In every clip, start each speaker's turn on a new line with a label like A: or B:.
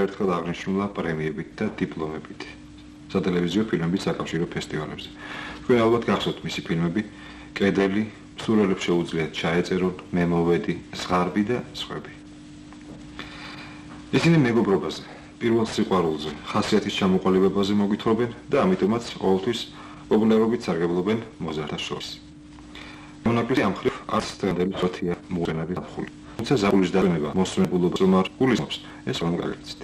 A: ერთხელ აღნიშნულა პრემიებით და დიპლომებით სატელევიზიო ფილმების საკავშირო ფესტივალებზე. თქვენ ალბათ გახსოვთ მისი ფილმები კედელი, სურელებს შეუძლიათ ჩაეწერონ, მე მოვედი, ზღარბი და სხვები. ისინი მეგობრობაზე, პირველ სიყვარულზე, ხასიათის ჩამოყალიბებაზე მოგვითხრობენ და ამიტომაც ყოველთვის პოპულარობით სარგებლობენ მოზარდთა შორის. მონაკვეთი ამ მხრივ არც დღევანდელი ხოთია მოუღენარი ზაფხული. თუმცა ზაფხულის დაბრუნება მოსწონებულობას რომ არ გულისხმობს, ეს რომ გაგაცით.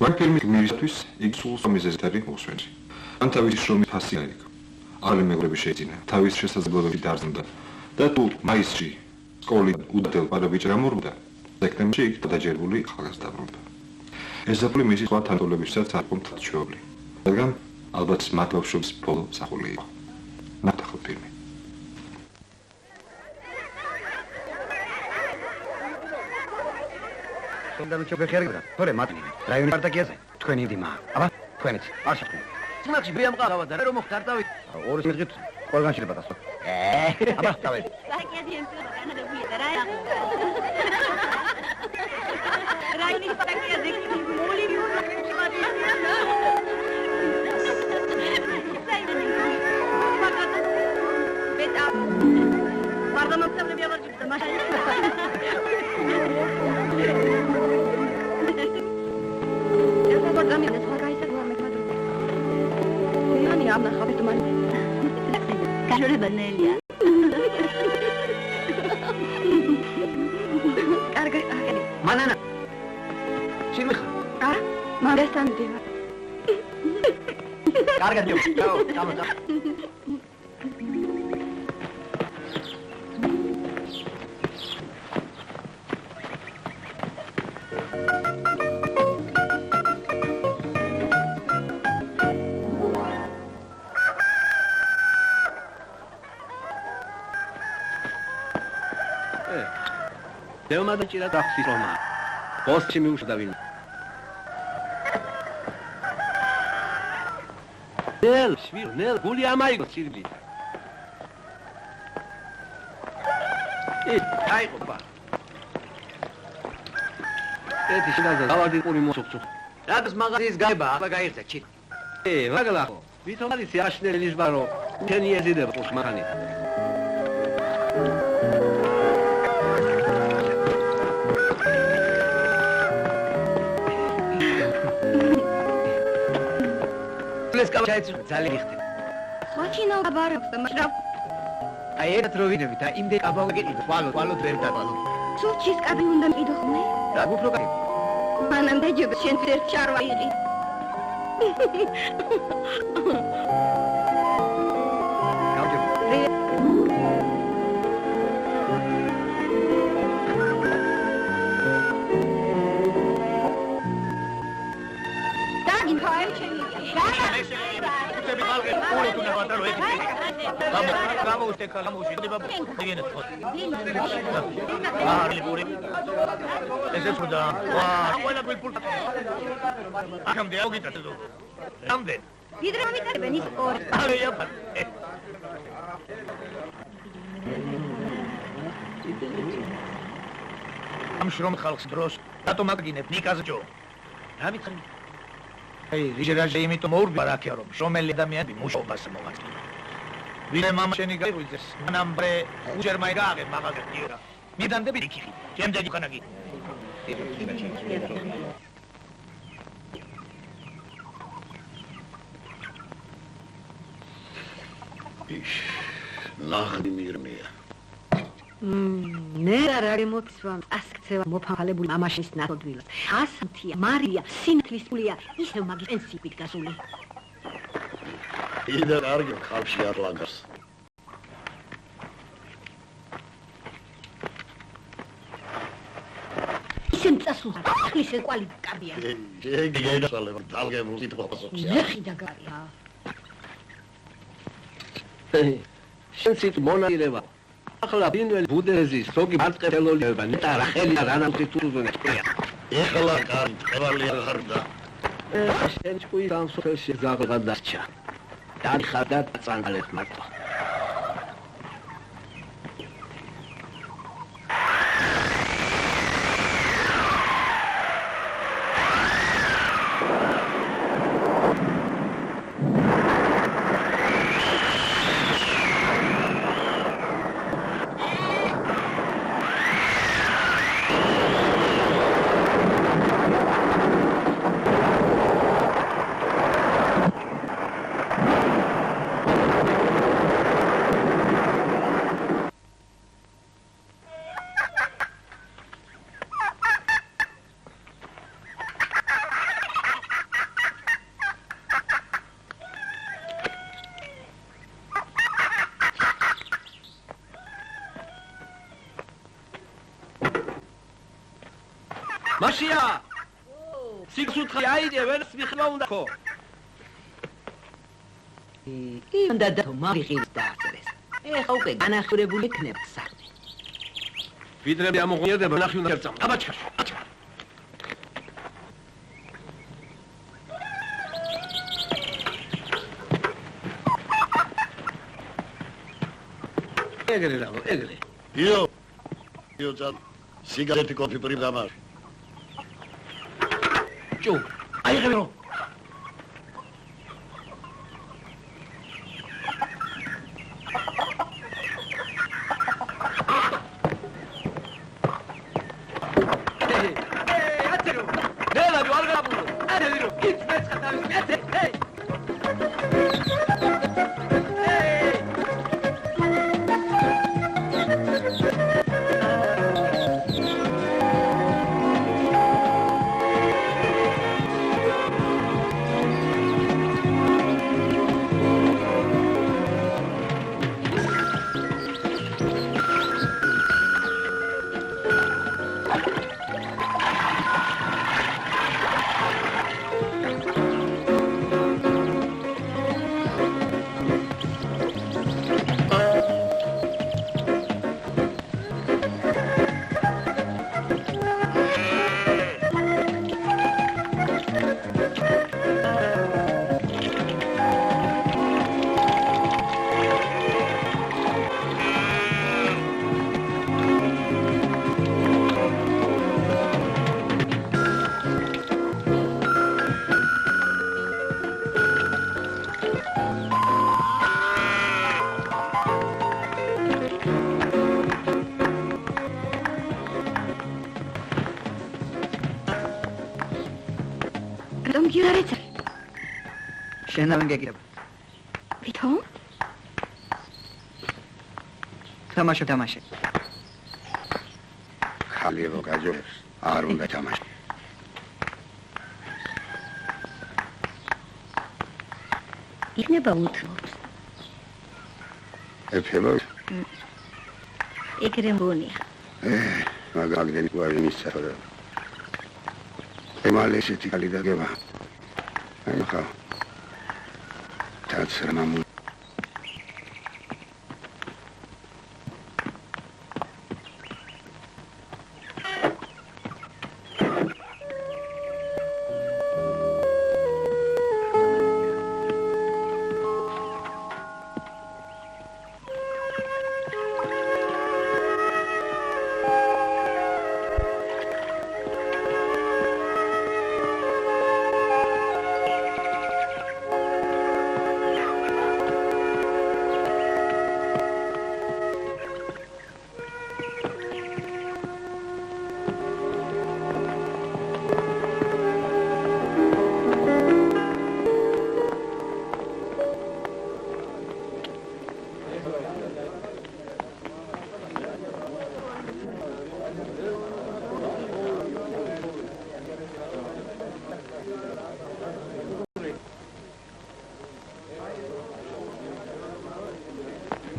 A: მაგ ფილმის გმირისთვის იგი სულ სამიზეზით არის მოსვენრი. ან თავისი შრომის ფასი აირიო. ახალი მეგობრები შეიძინა, თავის შესაძლებლობები დარძნდა და თუ მაისში სკოლიდან უდადებელ პარაბიჭრა მორბდა, სექტემბერში იქ დაჯერებული ახალგაზრდა დაბრუნდა. ეს ზაფხული მისი სხვა თანატოლებისთვისაც არ იყო მთლიანად, რადგან ალბათ მათ ბავშვობის ბოლო ზაფხული იყო. ნახოთ ფილმი.
B: Sondern ich habe gehört, tore matni. Rayon partakiase. თქვენი დიმა. აბა, თქვენიც. არ შეხვდით.
C: ძმახში ბიამ ყავა და რომ მოხდარ დავით.
B: ორი სიღით ყველგან შეიძლება დასვა. აბა, დავით.
D: საკიადი ენწოდა განადებია და რა. რაინი საკიადი მოლი მიუნა შემატია. ბეტა. პარდამოწმები ავარჯიბდა მაშინ. Zamien das Horgeise nur mit Madrid. Ja, nie am nach habst du mal. Carole Banelia. Carga,
C: Manana. Chilmi.
D: Ah, ma restan di.
C: Carga dio. Ciao, ciao. დევმადაჭირა დახსის რომა. პოსტში მიუშვდა ვინ. ნელ, შვირ, ნელ, გული ამაიგო ცირბი. აიღობა. ეთი შინაძე დავადი პური მოსუხწუხ. რადგან მაღაზიის გაება, აბა გაიხდა ჩი. ვაგლახო. ვითომ არის აშნელი ნიშბარო. თენი ეზიდება პუშ მახანი. ჩაიცრა ძალიან იხდი.
D: ხოჩინო აბარებს და მაშრა.
C: აი ერთ რო ვინები და იმდე აბავგები ყვალოთ ვერ დაბალო.
D: სუჩის კაბი უნდა მიდოხმე.
C: რა გუფრო კაბი?
D: მანამდე ჯობ შენ ერთ ჩარვა იღი.
C: Ese suda. Abuela quel pulpo. Acamde augi tatdo. Amde.
D: Hidromi tarbenis or.
C: Are ya. Am shrom khalqs dros. Rato maggineb nikazjo. Ra vitqvi. Ai, rijeraje imitom or barakya rom. Shomeli adamiyani mushobas mogatqi. ვინე მამა შენი გაიღვიძეს მანამდე ხუჯერ მაიგაღე მაღაზია დიოდა მიდამდები იქი ჩემდე უკანაგი ის ნახდი მირმია
E: მე რა მოწვამ ასქცევა მოფანხალებული მამაშის ნათოდვილად ასთია მარია სინთლის პულია ისევ მაგის პენსიით გასული
F: იდა კარგი ხალხი არ ლაგას
E: ისენ წასულა ახლის ყვალი კაბია
F: შეგი გაიდასალება დალგებულ სიტყვას
E: ლეხი და გარია
C: შენცით მონაირება ახლა ბინველი ბუდეზის სოგი მარტყელოლიება ნეტა რახელი რანამტი თუზუნე ყია
F: ეხლა კარი ყევალი აღარდა
C: შენ ჭუი გამსხელში ზაღლა დარჩა დახარდა წანგალეთ მარტო მაშია სიქსუთხე აიდე ვერც მიხმა უნდა ხო
E: უნდა და მაგიღის დააწერეს ეხა უკვე განახურებული იქნება საქმე
C: ვიდრე ამოღონიება ნახი უნდა ერწამ აბაჩქა ეგრე რა ეგრე
F: იო ძა სიგარეტი კოფი პრიმ დამარ
C: ჭუ აიღე რო
B: შენ ამგეგებ
D: ვითომ?
B: თამაშე ხალიევო გაჯობს არ უნდა თამაში
D: იქნება უთმობს
B: ეფება
D: ეგრე მგონია
B: მაგალითად გვარი მისცადა ემალე ესეთი კალი დაგება აი ხა თაცრა მამუ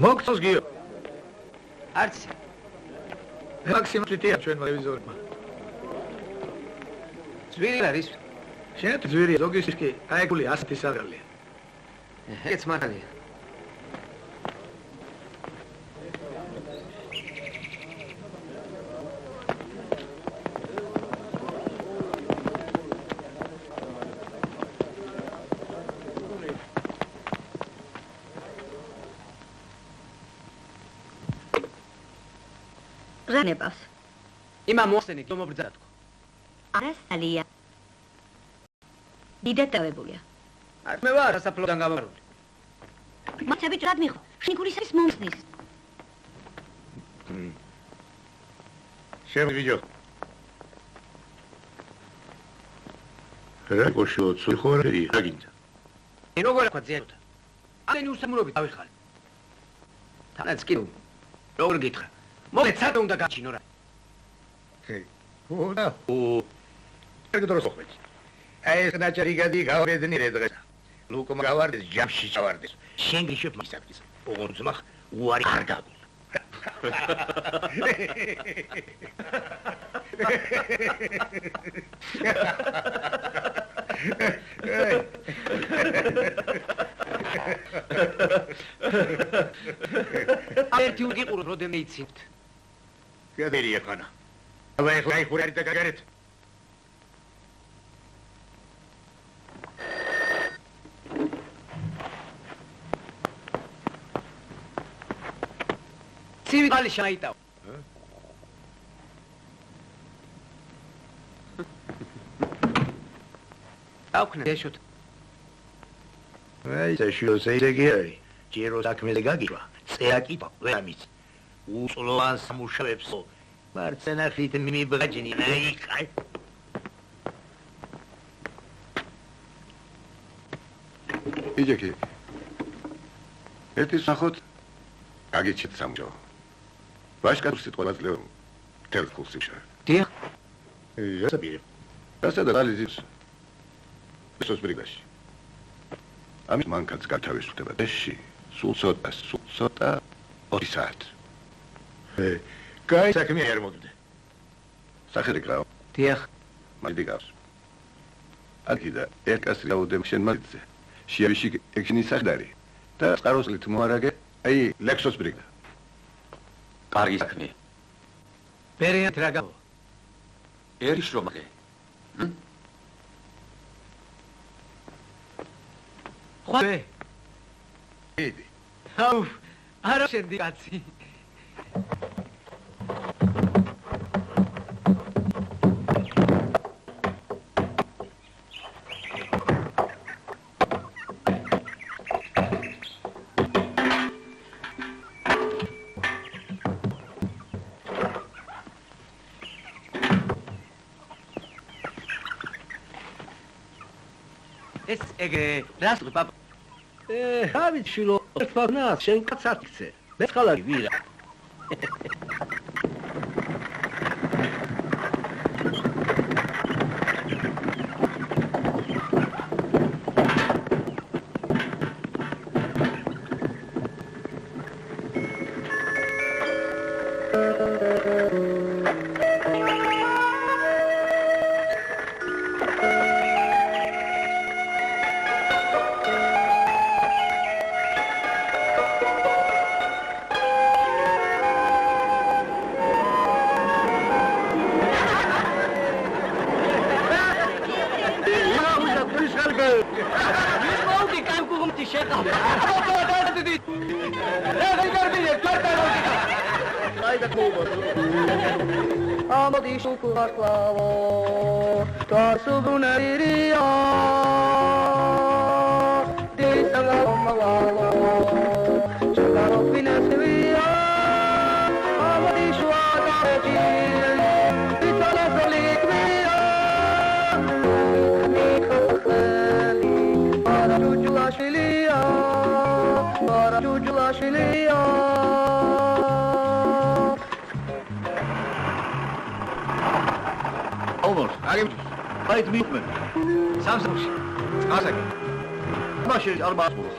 C: მოგწოს გიო
B: არც
C: მაქსიმუმ თვითია ჩვენ ტელევიზორმა
B: ძვირი არის
C: შენ ძვირი ზოგის კი აიგული 100 საგალია
B: ეგეც მართალია
D: რანებას
B: იმა მოხსენე გომობრძა თქო
D: არასალია დიდატავებულია
B: მე ვარ სასაფლოდან გამარული
D: მაცები ჭრად მიხო შინგურისის მომსნის
F: შემიგიჯო რა გოშო ცი ხორი აგინდა
B: როგორ ხა ზეროთ ალენი უსამურობით ავიხარ თანაც კი როგორ გითხრა მოგე ცადო უნდა გაჩინო რა
C: ოდა ეგ დროს ხოხეთ აი ეს ნაჭარი გადი გავედნი რე დღეს ლუკო გავარდეს ჯამში ჩავარდეს
F: შენ გიშებ მისაკის ოღონდ ზმახ უარი არ გაგულ
B: ერთი უგიყუროთ, როდემდე იცით.
C: გადერია ხანა. აბა ეხლა იხურარი და გაგარეთ.
B: ცივი ხალი შაიტავ. აუქნე ეშოთ.
C: აი, შეშიოსეიდეგიარი. ჯერო საქმეზე გაგივა. წეაკი ვერამიც. უწლოვან სამუშაოებსო. მარცენახით მიმიბაჯნი აი ხაი.
F: იჯეკი. ერთი სახოთ აგიჩეთ სამჯო. ვაშკარ სიტყვა ბაზლეო. თელკულსი შე.
B: დიახ.
C: ესაბიე.
F: გასადა ალიზის. ესოს ბრიგაში. ამის მანქანს გათავისუფლდება დეში. სულ ცოტა 2 საათი.
C: კაი საქმე არ მოდდე.
F: სახელი გრაო.
B: დიახ.
F: მაგდი გავს. აქიდა ერკას რაუდემ შენ მაგდზე. შეავიში ექშენი საყდარი. და წყაროსლით მოარაგე, აი ლექსოს ბრიგა.
G: კარგი საქმე.
B: ბერიან ტრაგა.
G: ერის რომალე.
B: ხვე.
F: იდი.
B: აუ, არა შენდი კაცი. ეს ეგრე რას პაპა
C: ავით შილო ერთფაგნას შენ კაც ათქცე მე ხალარი ვირა
H: Amodi shukurasklavo, tasubunariya, disanga omavalo, chagaro finasviya, amodi shuagaji, bitala salikviya, nikhali, para jujula shiliya.
C: აგებს აით მიყვენ სამსახურში ასაკი მაშინ არ მასბურს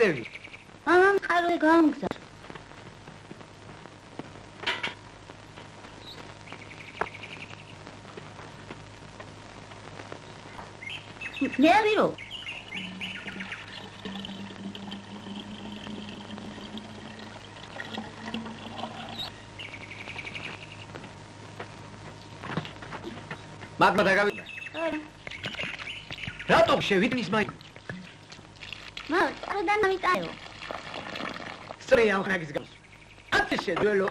B: მიწევი.
D: მამამ ყარვე გამგზა. ნერვირო.
B: მაგმა დაგავიდა. რატომ შევიტნის მაი?
D: მამამ, წაროდან მიტაეო.
B: სწრე ამხნაგის გავს. ათი შეძველო.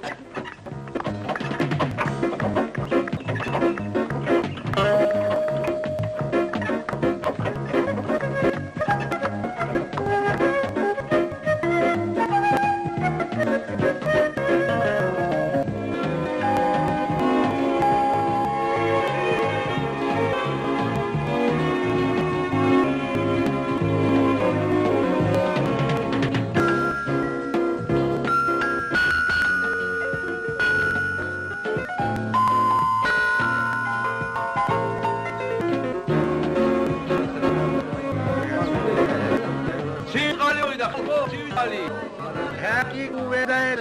C: Happy weather,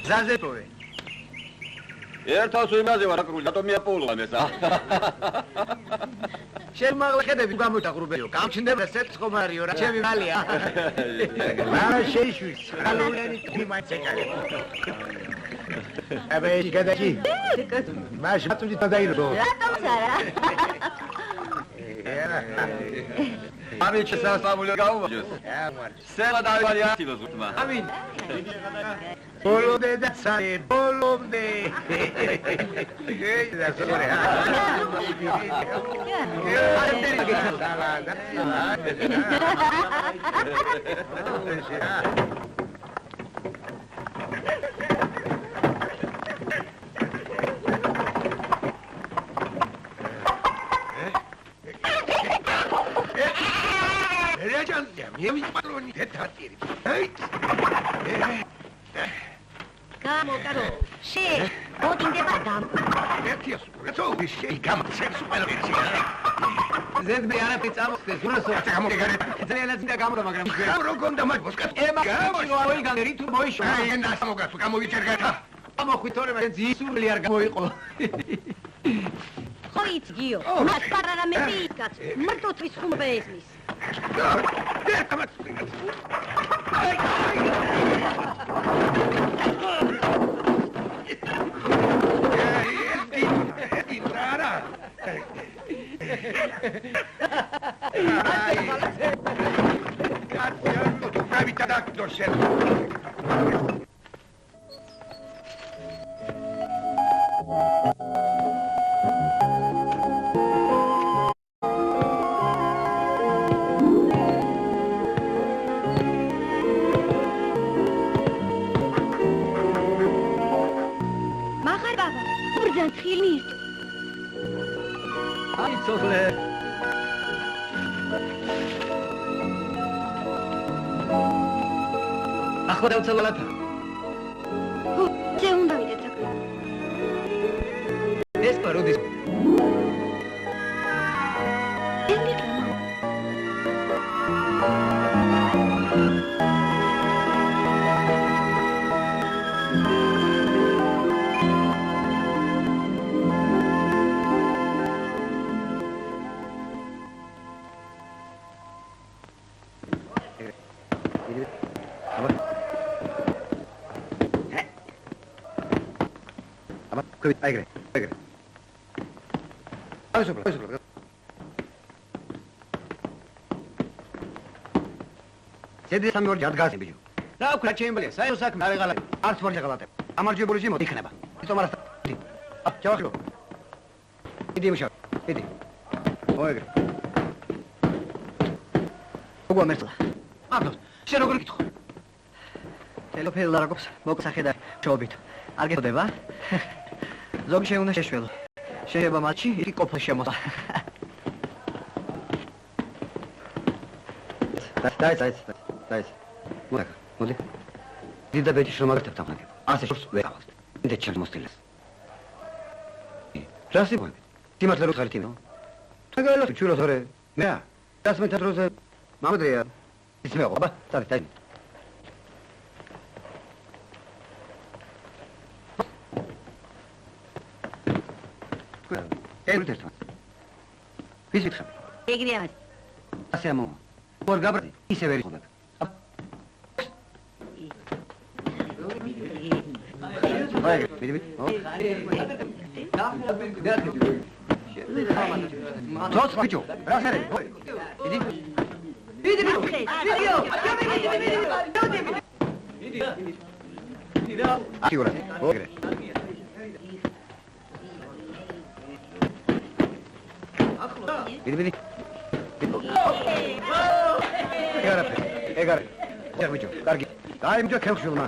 B: ზაზეთოვე.
G: ერთავს იმაზე ვარ აკრული, რატომ მიაპოულობ ესა?
B: შემაღლა ხედები გამოტაღრუბეო. გამჩნდება ესეც ხომარიო რა. ჩემი მალია.
C: მარა შეიშვის. ხალულიანი თიმაიცეკარი. აბა ეს გადაჭი. მას მათული დაირო.
D: რატომ არა?
G: ამით შესასწავლო გაუვაჯოს. სელა დავივალე აქტივოს უთმა.
B: ამინ.
C: ბოლომდე და ცარი, ბოლომდე. ეს დასწორე.
B: Mie paloni de tatiri.
D: გამოკარო. შე, მოდინდება გამ.
C: ერთი ასურეთო, შე გამცემს ყველაფერში.
B: ზედმე არაფერი წამოხდეს, ურასო.
C: გამოგეგარე.
B: ძალიანაც და გამრა, მაგრამ
C: გამრო გონდა მაგბოსკატ.
B: ემა გამოიგანე რითუ მოიშო.
C: აი, ენა სამოგართო, გამოვიჭერგათა.
B: ამოხვიტორე, მაგრამ ზისურლი არ გამოიყო.
E: ხო იცი გიო, მას პარარა მე პიკაც, მარტო თვის ხუმბე ესმის.
B: ახლა დავცალო ლაფა.
E: ზე უნდა ვიდეთ საქმე.
B: ეს პაროდის. Aigre. Vai sopra. Sedi სამი ორი ადგას ბიჭო. რა ვქნა ჩემბლია, საერთო საქმე არ ეღალა. არც ვარ შეღალატე. ამარჯვებული შემო იქნება. იცო მარასთან. ჩავახილო. იდი მუშა. იდი. მოეგრე. როგორ მერწლა? აბა, შენ როგორ გითხო? ტელეფონი ლარაგობს, მოგსახედა შოუბით. არ გეწოდება? ზოგი შეუნდა შეშველო. შეიძლება მათში იგი ყოფილ შემოსა. დაიც. მოდი. დიდა ბეჭი შრომაგდებთ ამაგებ. ასე შორს ვეყავთ. ინდე ჩერმოსტილეს. რასი მოი? თიმართლე რო ხარით იმო. თაგალა ჩულოს ორე. მე. დასმე თატროზე. მამადრია. ის მეყო, აბა, წარი. ერთხელ. ვის ვითხარ?
E: ეგრეა.
B: ასე ამო. ორ გაბრდი, ისე ვერ იხოდებ. აი, მიდი. თოს ბიჭო, რა ხერე? მიდი. მიდი. აკიურა, ოგრე. მიდი. ეგარე. ჯერ ბიჭო, კარგი. დაიმჯო ხელშულმა.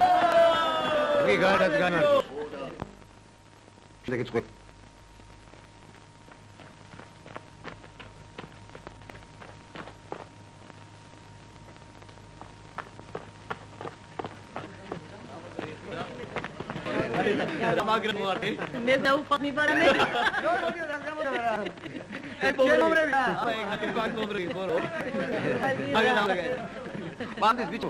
B: იგი გარდაც განარ. შეგეც ყვე.
E: მე დაუხვა მიბარამე.
B: Bandes, bicho.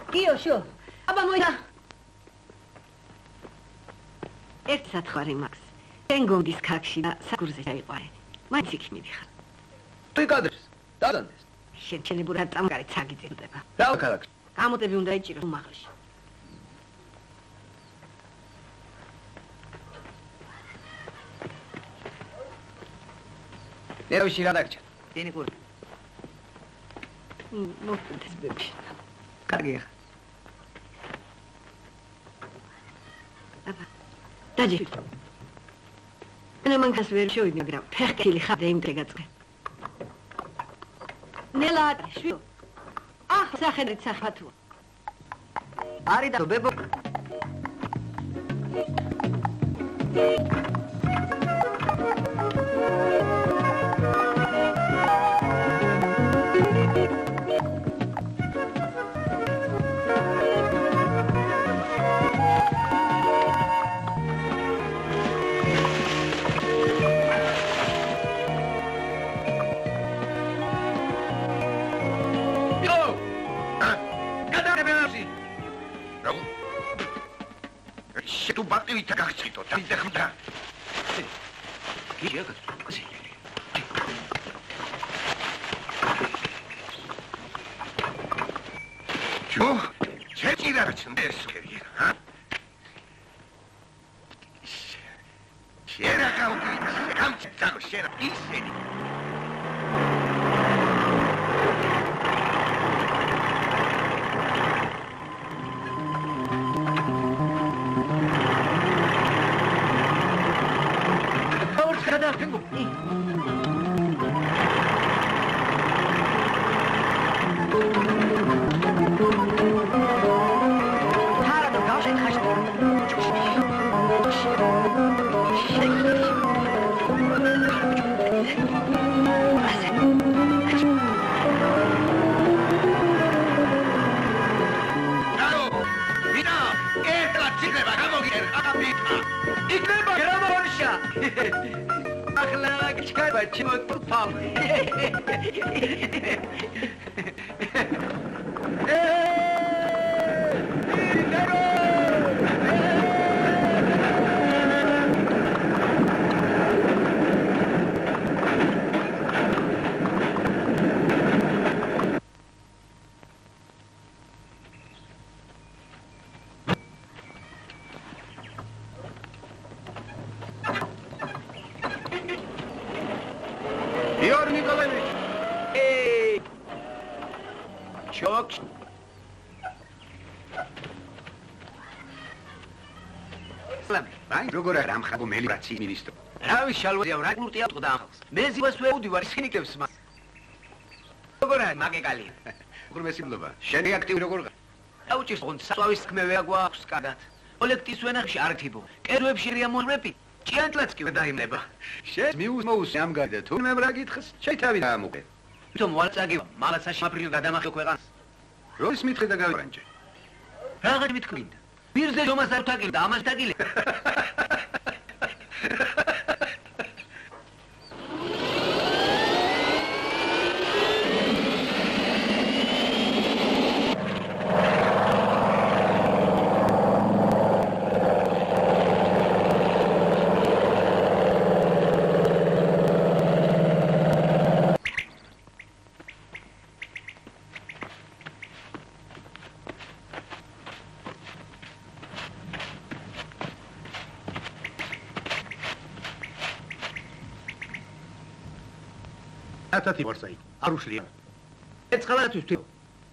E: გიოშო, აბა მოიდა. ერთ სათხარი მაქვს. შენ გონდის ქაქში და საკურზე ჩაიყვარე. მაინც იქ მიდიხარ.
B: თუ იკადრეს, დაგანდეს.
E: შენ ჩელებურად წამგარი ცაგიძებდება.
B: რა ქალაქ?
E: გამოტები უნდა იჭიროს უმაღლეში.
B: ნერვში რა დაგჭირ? დენი ყური.
E: მოხდეს ბები.
B: კარგია.
E: აბა. დაჯი. მე მანქანს ვერ შევიდი, მაგრამ ფეხკილი ხარ და იმდე გაწყე. ნელა, შვიო. სახედრით სახათო.
B: არი და ბებო.
F: თუ ბატივით გაგწიტო და იდეხმდა.
B: გიჟე.
F: ჯო, შეჭირა ჩნდეს ხერია, ჰა? შენ ახალდი, გამწდო შენ ისინი. Igor Nikolaevich! Hey! Chok! Vai, როგორ არ ამხაგო მელირაციის მინისტრო. რავი შალვაზია რა გულტია თქდა ახალს. მე ზივას ვეუდი ვარ ისინიკებს მას. როგორ არის მაგეკალი? როგორ მესიმლობა? შენი აქტივი როგორ გა? აუჭირს ხონ საწვავის თქმე ვერ გვაქვს კარგად. კოლექტივის ვენახში არ თიბო. კედლებში რეამორები. ჭიანტლაც კი დაიმნება. შენ მიუსმოუს ამ გადა თუ მე რა გითხს? შეითავი ამუყე. თუმ ვარწაგი მალაცაში აპრილ გადამახე ქვეყანას. როდის მითხე და გავარანჯე? რაღაც მithქვინდა. ბირზე ჯომას არ თაგილ და ამას თაგილე. ათათი ვარსაი არ უშლია ეცხალათვის თუ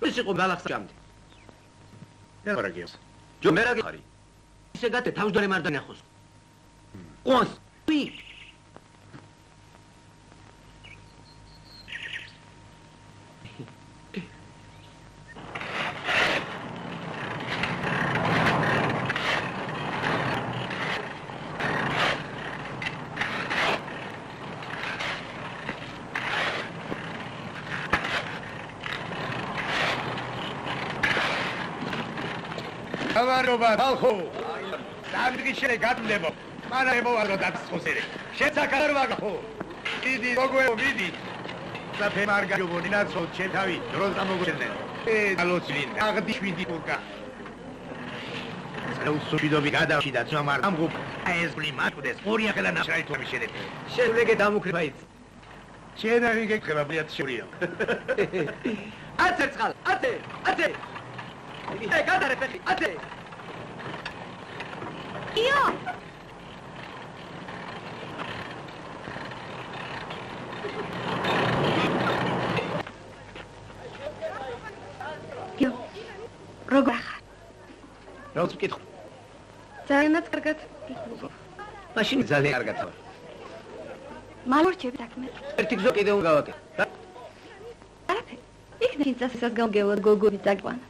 F: ის იყო გალახსა ჯამდე ერაგიოს ჯო მერაგი ხარი ისე გატე თავსდარი მარდანი ახოს ყონს ვი Avaroba, alho. Damdgishele gadlebo. Mana emovaro datsxosere. Shetsakarovaga ho. Didi rogoe vidi. Sape marga jobonina sot shetavi. Dros amogurnen. Aloslin. Agdishvidi turka. Salusubidobi gadavshi da zomar amgu. Ez blimatkudes. Oria khela nashrai tu mishede. Shevege damukribaits. Shenavige kheba bliat shuria. Ate tskal. Ate. Hey, gadare pekhi, ate! Io! Io, როგორ ახარ? რა ვკითხო? ძალიანაც კარგად. მაშინ ძალიან კარგად ვარ. მალორჩები საქმე. ერთი გზო კიდევ გავაკეთე. არაფერი. იქნებ წასისას გამგევლოდ გოგოები წაგვანა.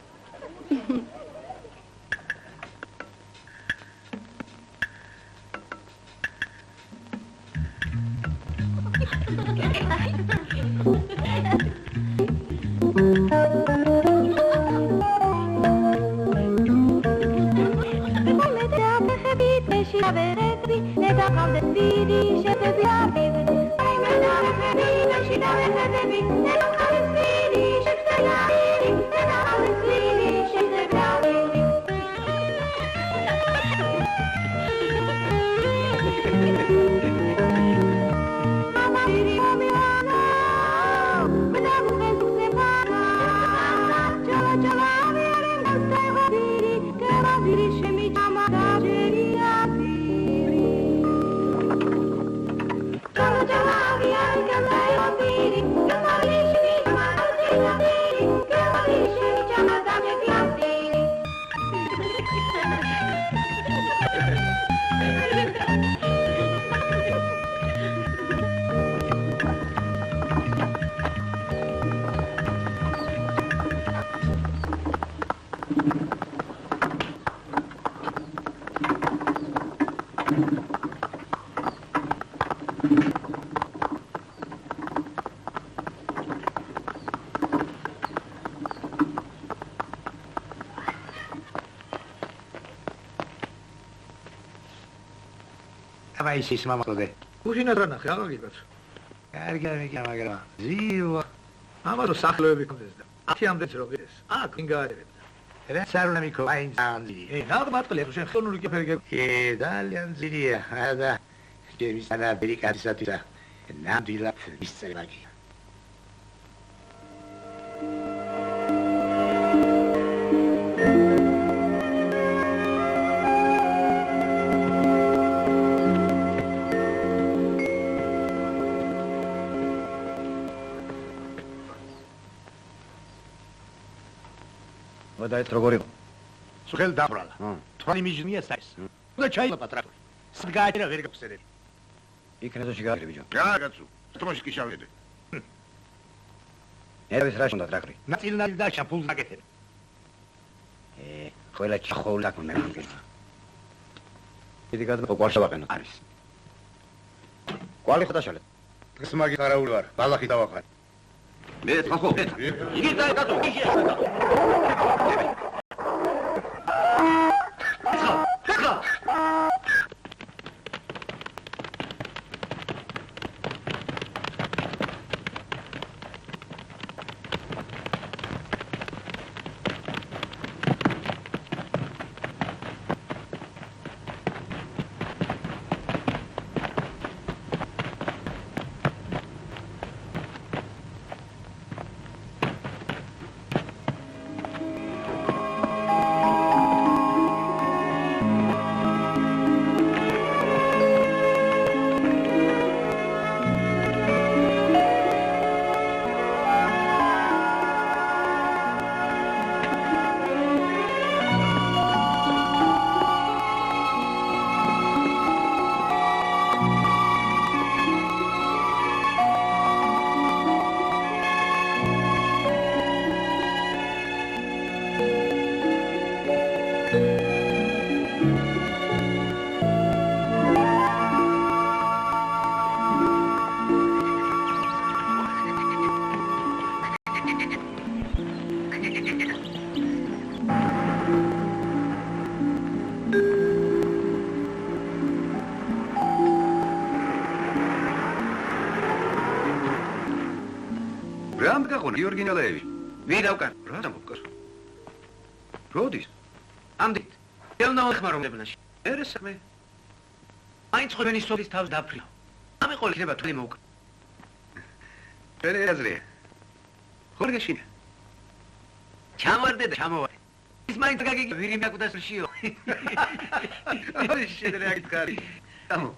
B: ის მამაკოდე.
C: უშინად რა ნახე, აღარ გიგაც.
B: კარგი, მაგრამ ზივა.
C: ამათო სახლები კონდეს და 10-მდეც რო გიდეს. აქ ინგარებდა.
B: რაც არ უნდა მიქო, აი ძანდი.
C: ნაღმატყლია, შენ ხელოვნური კეფერი გე.
B: ძალიან ძილია, და ჩემი სანა ბერიკადისათვის ნამდვილად მისწერმაგი.
F: დაეთ როგორ იყო?
C: სულ დაბრალა. თვალი მიჟნია საის. და ჩაილაპა ტრაქტორი. სგააჭერა ვერ გაფსერები.
F: იქნედოში გააგრე ბიჭო.
C: გააგაცუ. თომაში კი შავედე.
F: ნერვის რა შონდა ტრაქტორი?
C: ნაწილნაირ და შაფულ დაგეთებ.
F: ყველა ჩახოლა კონე მაგენა. დიდი გადმო ყვარშა ვაყენო. არის. ყვალი ხოდა შალე.
B: ეს მაგი ხარაული ვარ, ბალახი დავახარ.
G: მე ხახო. იგი დაიკატო.
F: გიორგი ნალეევი. ვინ დავკარ? რა დამოკარ? როდის? ამდით. ელნაო ხმარობლებნაში. ერე საქმე. მაინც ხოვენი სოლის თავს დაფრიო. ამიყოლ იქნება თვლი მოუკ. პერეაზრია. ხორგეშინ. ჩამარდე და ჩამოვარ. ის მაინც გაგიგე ვირი მაკუდასშიო. აი შეიძლება აკითხარი. ამო.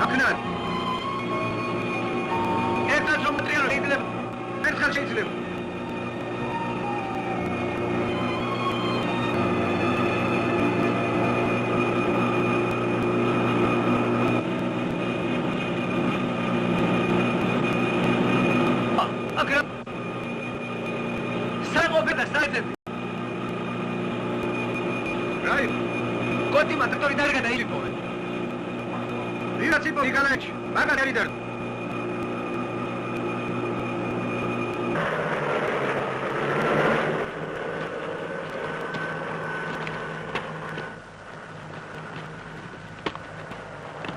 F: აქნან. ერთად რომ მოტრიალო შეიძლება. ერთხელ შეიძლება.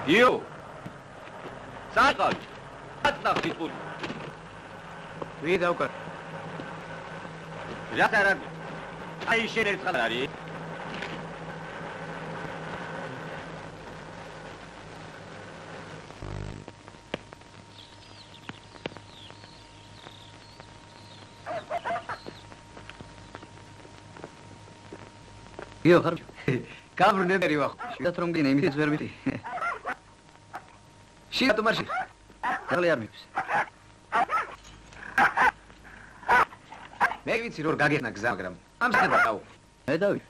G: იო საყავ აწნახი პული
F: ვი დავკარ
G: რა არა აი შენ ერთხელ არის
F: იო ხარ გაბრუნებერი ვახ შეიძლება რომ გინე იმით ვერ ვიტი შიატ მარში დაღლი არ მიფს მე ვიცი რომ გაგენა გზა მაგრამ ამ შედა დაუ მე დავი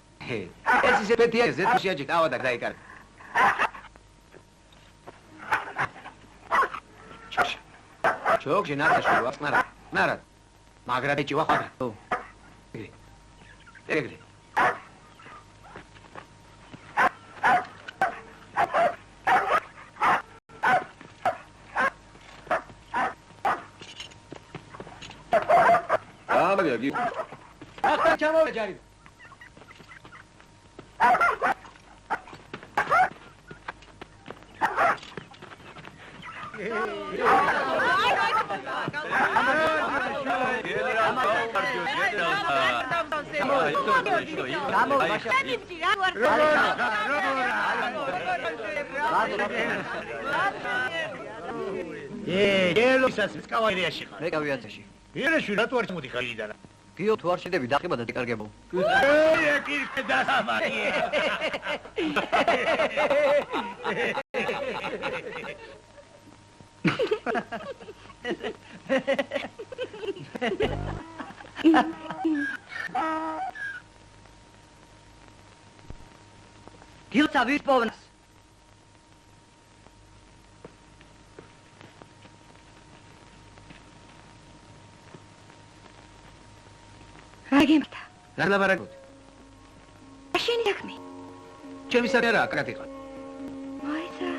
F: ეს ისე პეტია ზეთში აჯი დავა და დაიკარ ჩოქ ჯენატა შუა ნარა მაგრა ეჭი ვახ ო ეგრე
G: Agi.
F: Aqta çamo jari.
C: Gelo isas skavariashi.
F: მე კავიაცაში.
C: იერეში რატო არ შემოდიხარ იდანა?
F: გიო თუ არ შედები დახება და დაკარგებო.
C: ეკირკე დასამარიე.
E: გილცა ვის პოვნს? რაგემთა?
F: რა ლაბარაკობთ?
E: შენი საქმე.
F: ჩემი საქმე რა, კარგად იყავ.
E: მოიცა.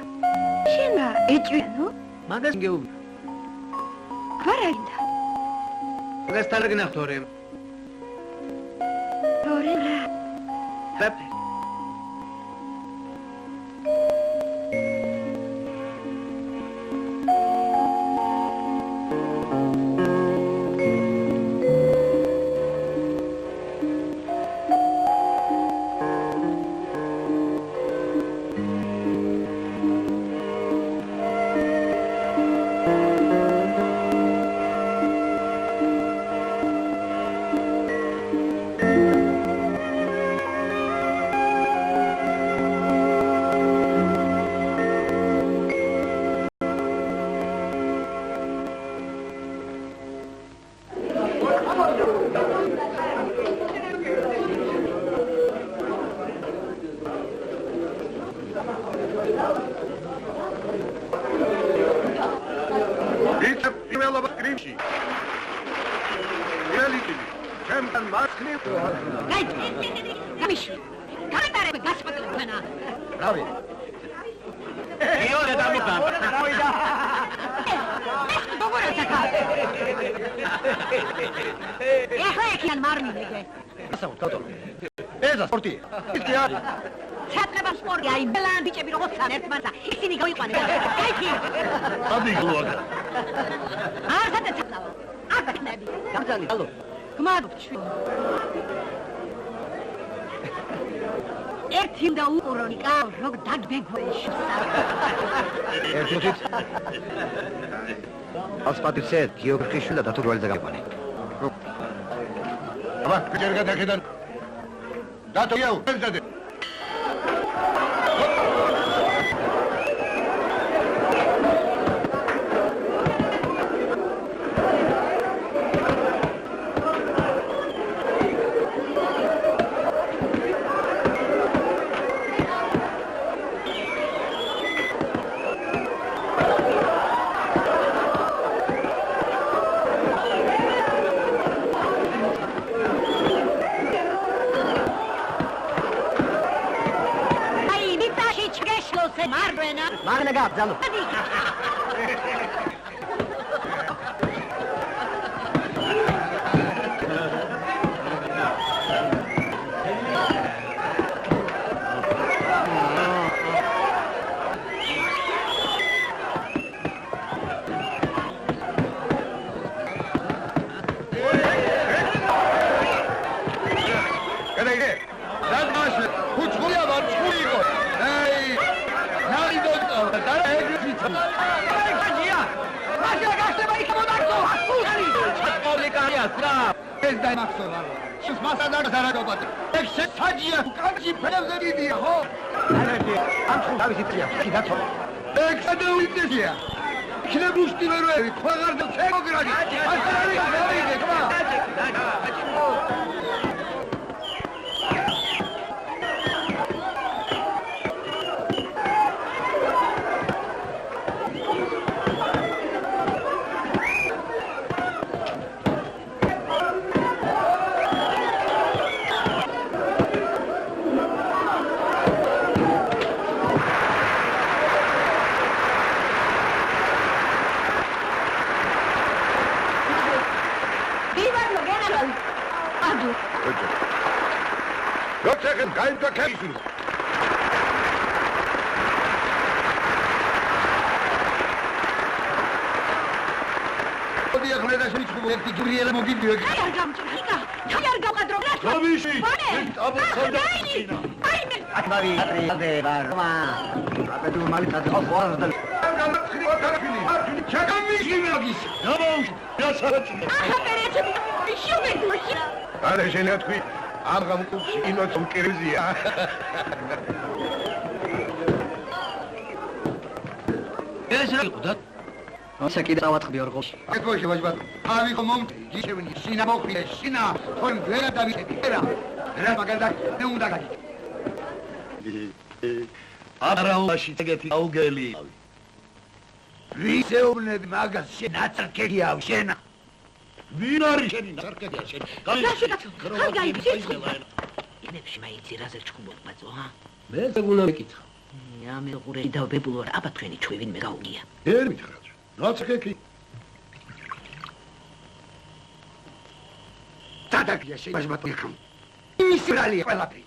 E: შენა ეჭვიანო?
F: მაგას გეუბნ.
E: ვარაგინდა.
F: მაგას თალგნა ხორე.
E: თორე რა.
F: პეპე.
E: ჩატება სპორტი, აი ბლან ბიჭები როგორც თან ერთმანეთს, ისინი გავიყვანენ. კაი.
C: ადი გლუაგა.
E: არ გადაცავა. არ დაკნები.
F: გამძალი, ალო.
E: გმადობ ჩვი. ერთი და უყურონიკა, როგ დაგბეგოეშ.
F: ერთით. ასპატიცე, გიოგრაფიაში და დათურვალზე გაყვანე.
C: აბა, ჯერგა დაკედან. დათოიაუ, მეზადე.
B: ძალო. ასე კიდე ავაწყდი ორღოში. ეთქოში ვაჟბატ. თავი ხომ გიშევინი, შინა მოხდე, შინა. თორემ ვერა დავიწყდი. რა მაგალდა მე უნდა გაგი.
C: არაულაში ეგეთი აუგელი. ვისეუბნები მაგას შენ აწარკებია შენ. ვინ არის შენი აწარკებია შენ?
E: ინებში მაიცი რაზე ჩხუბობ ბაძო, ჰა?
C: მე ზეგუნა მეკითხა.
E: მე ყურე დავბებულო რა აბა თქვენი ჩვი ვინმე გაუგია.
C: ვერ მითხრა. ნაცკეკი.
B: დადაგია შენ ვაჟბატ იქამ. ის რალია ყველაფერი.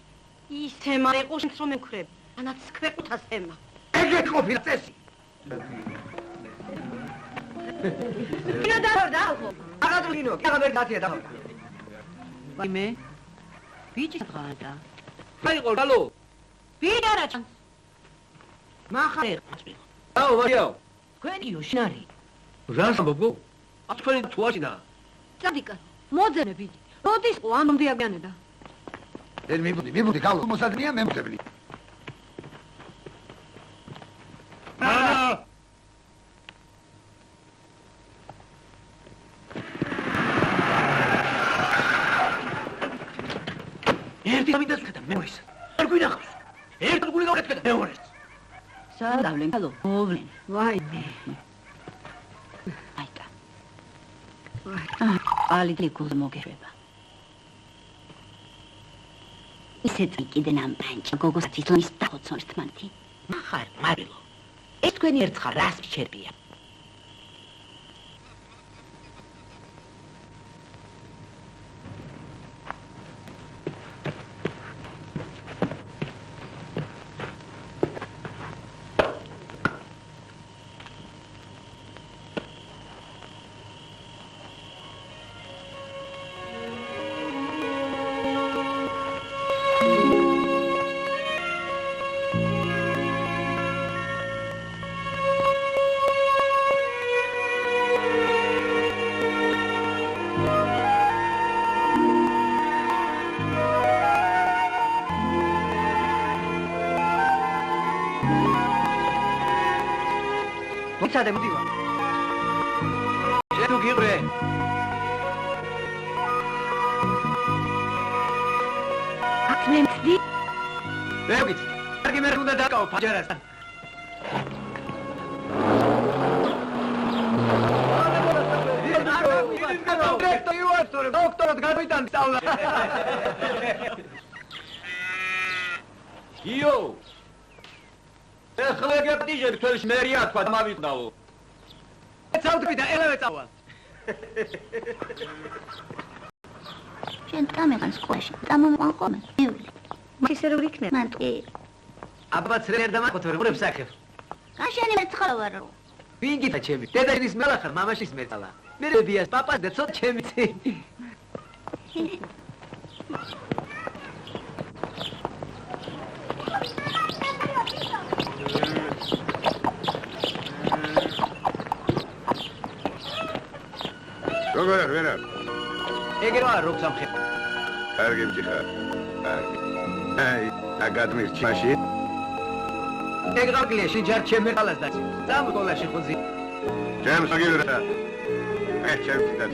E: ის თემა იყო შენს რომ მეკრებ. ანაც ქვეყუთას თემა.
B: ეგეთ ყოფილა წესი.
E: ინა დაორდა ალბო.
B: აღადგინო, აღარ დათია დაორდა.
E: ვაიმე. ბიჭი დღანდა.
G: აიყო გალო.
E: ბიჭი არა ჩანს. მახარ.
G: აუ ვაიო.
E: ქვენიო შინარი.
G: რას ამბობ? თქვენი თუ აშინა.
E: წადიკა, მოძენე ბიჭი. როდის ამბი აგიანედა?
B: ერ მიბუდი გალო, მოსადნია მე მწევრი.
C: ერთი ამიტას კეთა მეორის. არ გვინახავს. ერთ გული გავკეთე მეორის.
E: სადავლენ გალო, მოვლენ. ვაიმე. აიკა. ალი დიკუს მოგერება. ისეთ კიდე ნამპანჭა გოგოს თითონის დახოცონს თმანთი. მახარ, მარილო. ეს თქვენი ერთხელ რას მიჩერბია?
B: მოცადე მოდივა.
G: შენ თუ გიყრე.
E: აკმემცდი?
B: ვერ ვიცი. კარგი მე უნდა დაკავო ფაჯარასთან. დოქტორად გადაიტან სწავლა.
G: იო. ეხლა გეპტიჟებ თველის მერია თქვა დამავიწყდაო.
B: წავდები და ელავე წავალ.
D: შენ დამეყან სკოლაში. დამომყან ხოლმე. ისე როგორ იქნება? მან კი.
B: აბაც რერ დამახოთ ვერ საფეხებ.
D: გაშენი მეცხოვა ვარო.
B: ვინ გითა ჩემი? დედაშის მელა ხარ, მამაშის მეწალა. მე რებიას პაპას და ცოტა ჩემიცი.
F: როგორ არ ვერა?
B: ეგრეა როგ სამხე.
F: კარგი მჭიხარ. კარგი. აი, აგადმირჩი მაშინ.
B: ეგრაგლია შეჯარ ჩემი ყალას და წამ კოლაში ხუზი.
F: ჩემს აგილრა. ჩემს და